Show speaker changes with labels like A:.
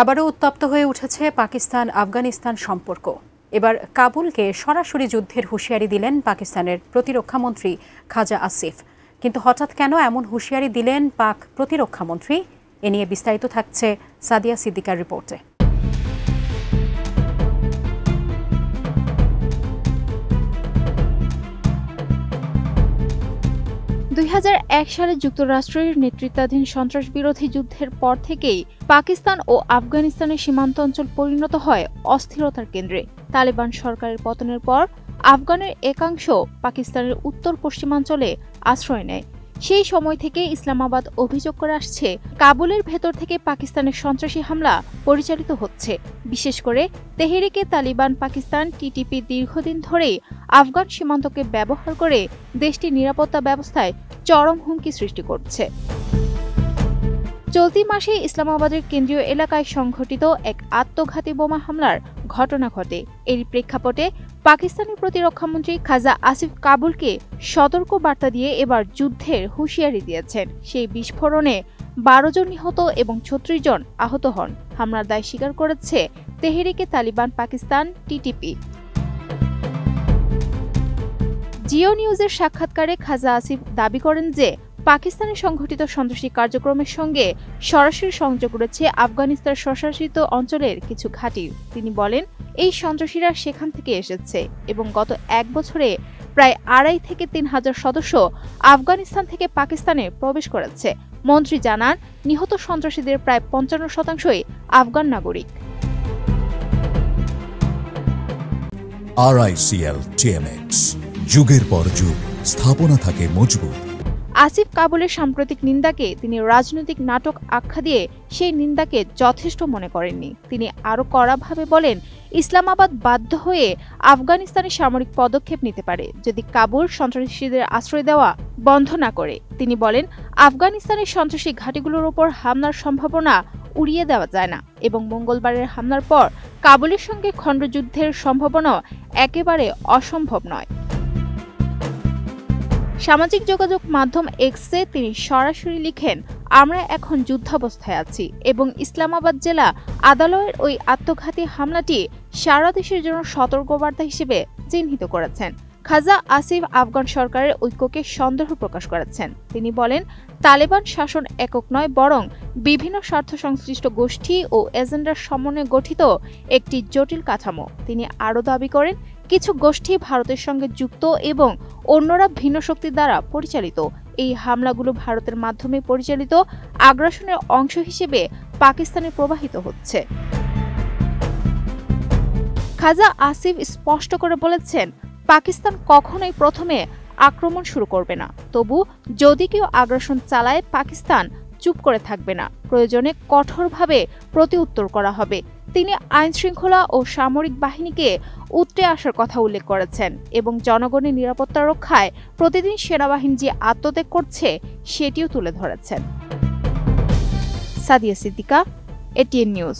A: আবারও উত্তপ্ত হয়ে উঠেছে পাকিস্তান আফগানিস্তান সম্পর্ক। এবার কাবুলকে সরাসরি যুদ্ধের হুঁশিয়ারি দিলেন পাকিস্তানের প্রতিরক্ষামন্ত্রী খাজা আসিফ। কিন্তু হঠাৎ কেন এমন হুঁশিয়ারি দিলেন পাক প্রতিরক্ষামন্ত্রী? এ নিয়ে বিস্তারিত থাকছে সাদিয়া সিদ্দিকার রিপোর্টে।
B: 2001 সালে যুক্তরাষ্ট্রের নেতৃত্বাধীন সন্ত্রাসবিরোধী যুদ্ধের পর থেকেই পাকিস্তান ও আফগানিস্তানের সীমান্ত অঞ্চল পরিণত হয় অস্থিরতার কেন্দ্রে। তালেবান সরকারের পতনের পর আফগানের একাংশ পাকিস্তানের উত্তর পশ্চিমাঞ্চলে আশ্রয় নেয়। সেই সময় থেকে ইসলামাবাদ অভিযোগ করে আসছে, কাবুলের ভেতর থেকে পাকিস্তানের সন্ত্রাসী হামলা পরিচালিত হচ্ছে। বিশেষ করে তেহরিকে তালিবান পাকিস্তান টিটিপি দীর্ঘদিন ধরেই আফগান সীমান্তকে ব্যবহার করে দেশটির নিরাপত্তা ব্যবস্থায় চরম হুমকি সৃষ্টি করছে। চলতি মাসে ইসলামাবাদের কেন্দ্রীয় এলাকায় সংঘটিত এক আত্মঘাতী বোমা হামলার ঘটনা ঘটে। এরই প্রেক্ষাপটে পাকিস্তানি প্রতিরক্ষামন্ত্রী খাজা আসিফ কাবুলকে সতর্ক বার্তা দিয়ে এবার যুদ্ধের হুঁশিয়ারি দিয়েছেন। সেই বিস্ফোরণে 12 জন নিহত এবং 36 জন আহত হন। হামলার দায় স্বীকার করেছে তেহরিকে তালিবান পাকিস্তান টিটিপি। জিও নিউজের সাক্ষাৎকারে খাজা আসিফ দাবি করেন যে পাকিস্তানের সংঘটিত সন্ত্রাসী কার্যক্রমের সঙ্গে সরাসরি সংযোগ রয়েছে আফগানিস্তান স্বশাসিত অঞ্চলের কিছু ঘাঁটির। তিনি বলেন, এই সন্ত্রাসীরা সেখান থেকে এসেছে এবং গত 1 বছরে প্রায় 2.5 থেকে 3 হাজার সদস্য আফগানিস্তান থেকে পাকিস্তানে প্রবেশ করেছে। মন্ত্রী জানান, নিহত সন্ত্রাসীদের প্রায় 55%ই আফগান নাগরিক।
C: RICL TMX, যুগের পর যুগ স্থাপনা থাকে মজবুত।
B: আসিফ কাবুলের সাম্প্রতিক নিন্দাকে তিনি রাজনৈতিক নাটক আখ্যা দিয়ে সেই নিন্দাকে যথেষ্ট মনে করেননি। তিনি আরও কড়াভাবে বলেন, ইসলামাবাদ বাধ্য হয়ে আফগানিস্তানে সামরিক পদক্ষেপ নিতে পারে যদি কাবুল সন্ত্রাসীদের আশ্রয় দেওয়া বন্ধ না করে। তিনি বলেন, আফগানিস্তানের সন্ত্রাসী ঘাঁটিগুলোর উপর হামলার সম্ভাবনা উড়িয়ে দেওয়া যায় না এবং মঙ্গলবারের হামলার পর কাবুলের সঙ্গে খণ্ডযুদ্ধের সম্ভাবনা একেবারে অসম্ভব নয়। সামাজিক যোগাযোগ মাধ্যম এক্সে তিনি সরাসরি লিখেন, আমরা এখন যুদ্ধাবস্থায় আছি এবং ইসলামাবাদ জেলা আদালতের ওই আত্মঘাতী হামলাটি সারা দেশের জন্য সতর্কবার্তা হিসেবে চিহ্নিত করেছেন। খাজা আসিফ আফগান সরকারের ঐক্যকে সন্দেহ প্রকাশ করেছেন। তিনি বলেন, তালেবান শাসন একক নয়, বরং বিভিন্ন স্বার্থ সংশ্লিষ্ট গোষ্ঠী ও এজেন্ডার সমন্বয়ে গঠিত একটি জটিল কাঠামো। তিনি আরও দাবি করেন, কিছু গোষ্ঠী ভারতের সঙ্গে যুক্ত এবং অন্যরা ভিন্ন শক্তির দ্বারা পরিচালিত। এই হামলাগুলো ভারতের মাধ্যমে পরিচালিত আগ্রাসনের অংশ হিসেবে পাকিস্তানে প্রবাহিত হচ্ছে। খাজা আসিফ স্পষ্ট করে বলেছেন, পাকিস্তান কখনোই প্রথমে আক্রমণ শুরু করবে না, তবু যদি কেউ আগ্রাসন চালায় পাকিস্তান চুপ করে থাকবে না। প্রয়োজনে কঠোরভাবে প্রতিউত্তর করা হবে। তিনি আইনশৃঙ্খলা ও সামরিক বাহিনীকে উতরে আসার কথা উল্লেখ করেছেন এবং জনগণের নিরাপত্তা রক্ষায় প্রতিদিন সেনাবাহিনী যে আত্মত্যাগ করছে সেটিও তুলে ধরেছেন। Sadia Siddika, ATN news.